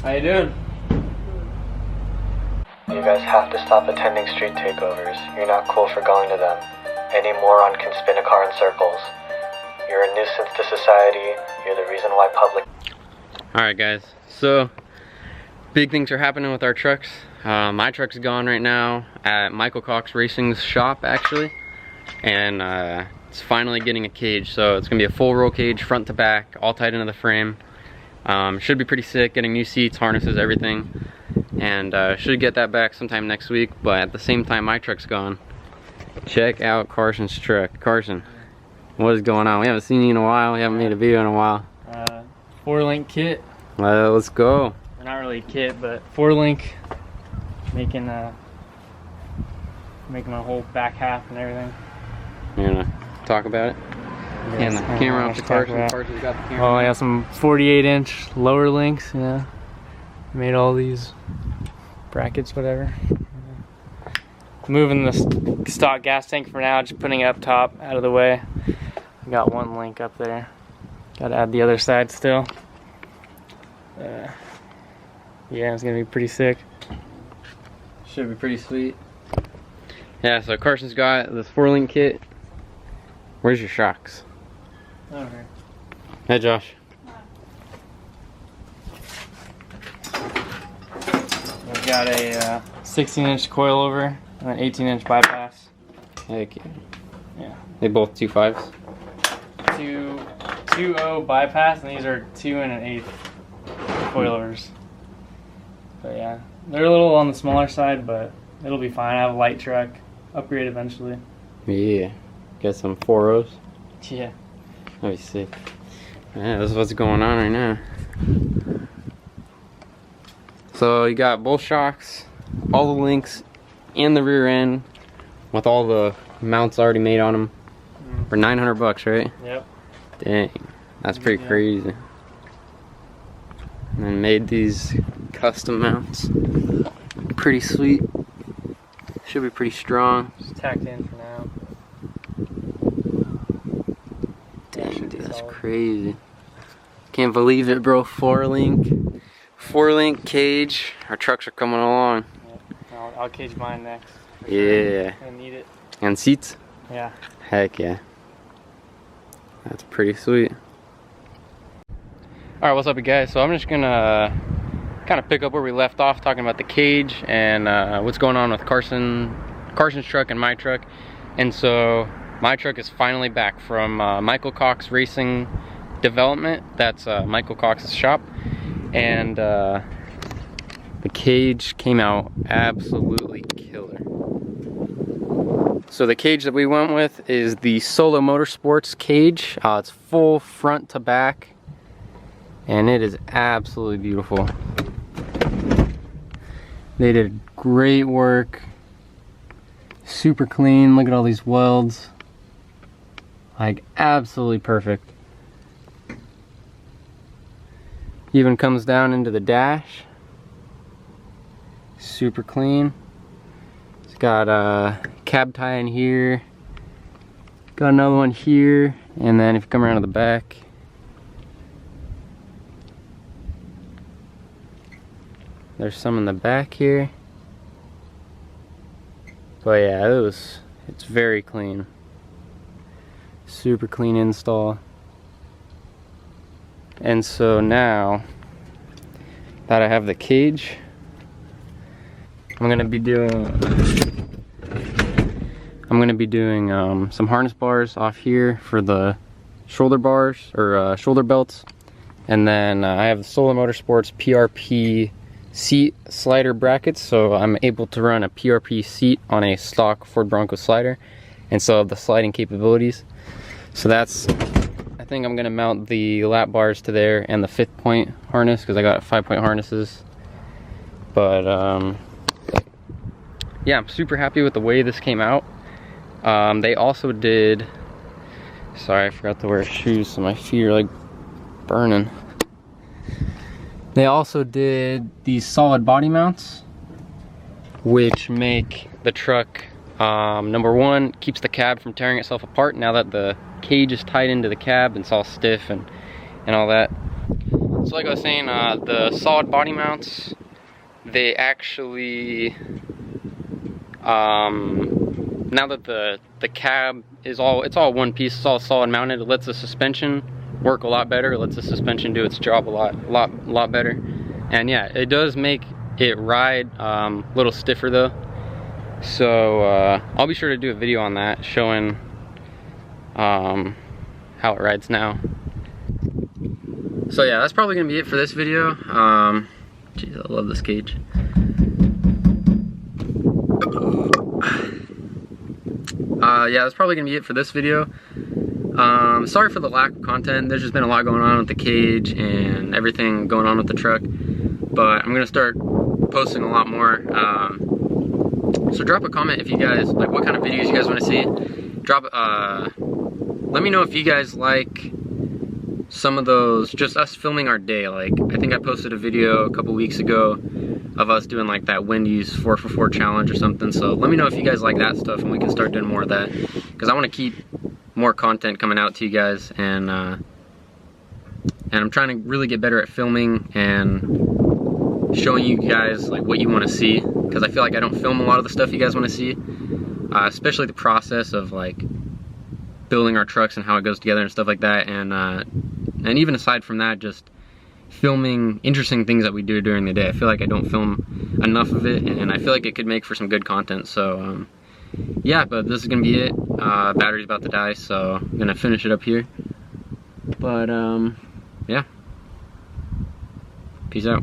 How you doing? You guys have to stop attending street takeovers. You're not cool for going to them. Any moron can spin a car in circles. You're a nuisance to society. You're the reason why public... Alright guys, so big things are happening with our trucks. My truck's gone right now at Michael Cox Racing's shop actually. And it's finally getting a cage, so it's gonna be a full roll cage front to back, all tied into the frame. Should be pretty sick, getting new seats, harnesses, everything. And should get that back sometime next week, but at the same time my truck's gone. Check out Carson's truck. Carson, what is going on? We haven't seen you in a while, we haven't made a video in a while. 4-link kit. Let's go. Or not really a kit, but 4-link, making my whole back half and everything. You wanna talk about it? Yes, And the camera off to Carson. Carson's got the camera. Oh, I got some 48-inch lower links, you know. Made all these brackets, whatever. Moving the stock gas tank for now, just putting it up top, out of the way. I got one link up there. Got to add the other side still. Yeah, it's gonna be pretty sick. Should be pretty sweet. Yeah, so Carson's got this 4-link kit. Where's your shocks? Okay. Hey Josh. We've got a 16-inch coilover and an 18-inch bypass. Heck yeah. Yeah. They both 2.5s? 2.0 bypass, and these are 2 and an 1/8 coilovers. But yeah, they're a little on the smaller side, but it'll be fine. I have a light truck, upgrade eventually. Yeah. Got some 4.0s? Yeah. That'd be sick. Yeah, this is what's going on right now. So you got both shocks, all the links, and the rear end, with all the mounts already made on them, for 900 bucks, right? Yep. Dang, that's pretty crazy. And then made these custom mounts. Pretty sweet. Should be pretty strong. Just tacked in for now. Dang, dude, that's crazy. Can't believe it, bro. 4-link cage. Our trucks are coming along. Yep. I'll cage mine next. Yeah. I need it. And seats? Yeah. Heck yeah. That's pretty sweet. Alright, what's up you guys? So I'm just gonna kind of pick up where we left off, talking about the cage and what's going on with Carson's truck and my truck. And so my truck is finally back from Michael Cox Racing Development. That's Michael Cox's shop. And the cage came out absolutely killer. So the cage that we went with is the Solo Motorsports cage. It's full front to back, and it is absolutely beautiful. They did great work. Super clean. Look at all these welds. Like, absolutely perfect. Even comes down into the dash. Super clean. It's got a cab tie in here. Got another one here. And then if you come around to the back, there's some in the back here. But yeah, it's very clean. Super clean install. And so now that I have the cage, I'm gonna be doing some harness bars off here for the shoulder bars or shoulder belts, and then I have the Solo Motorsports PRP seat slider brackets, so I'm able to run a PRP seat on a stock Ford Bronco slider, and so the sliding capabilities. So that's, I think I'm gonna mount the lap bars to there and the 5th point harness, because I got 5-point harnesses. But yeah, I'm super happy with the way this came out. They also did, sorry, I forgot to wear shoes, so my feet are like burning. They also did these solid body mounts, which make the truck, number one, keeps the cab from tearing itself apart now that the cage is tied into the cab and it's all stiff and all that. So like I was saying, the solid body mounts, they actually, now that the cab is it's all one piece, it's all solid mounted, it lets the suspension work a lot better, it lets the suspension do its job a lot better. And yeah, it does make it ride a little stiffer though. So I'll be sure to do a video on that, showing how it rides now. So yeah, that's probably gonna be it for this video. Jeez, I love this cage. Yeah, that's probably gonna be it for this video. Sorry for the lack of content. There's just been a lot going on with the cage and everything going on with the truck, but I'm gonna start posting a lot more. So drop a comment if you guys like what kind of videos you guys want to see. Let me know if you guys like some of those, just us filming our day. Like, I think I posted a video a couple weeks ago of us doing like that Wendy's 4-for-4 challenge or something. So let me know if you guys like that stuff, and we can start doing more of that, because I want to keep more content coming out to you guys, and I'm trying to really get better at filming and showing you guys like what you want to see, because I feel like I don't film a lot of the stuff you guys want to see, especially the process of like building our trucks and how it goes together and stuff like that, and even aside from that, just filming interesting things that we do during the day. I feel like I don't film enough of it, and I feel like it could make for some good content. So yeah, but this is gonna be it. Battery's about to die, so I'm gonna finish it up here. But yeah, peace out.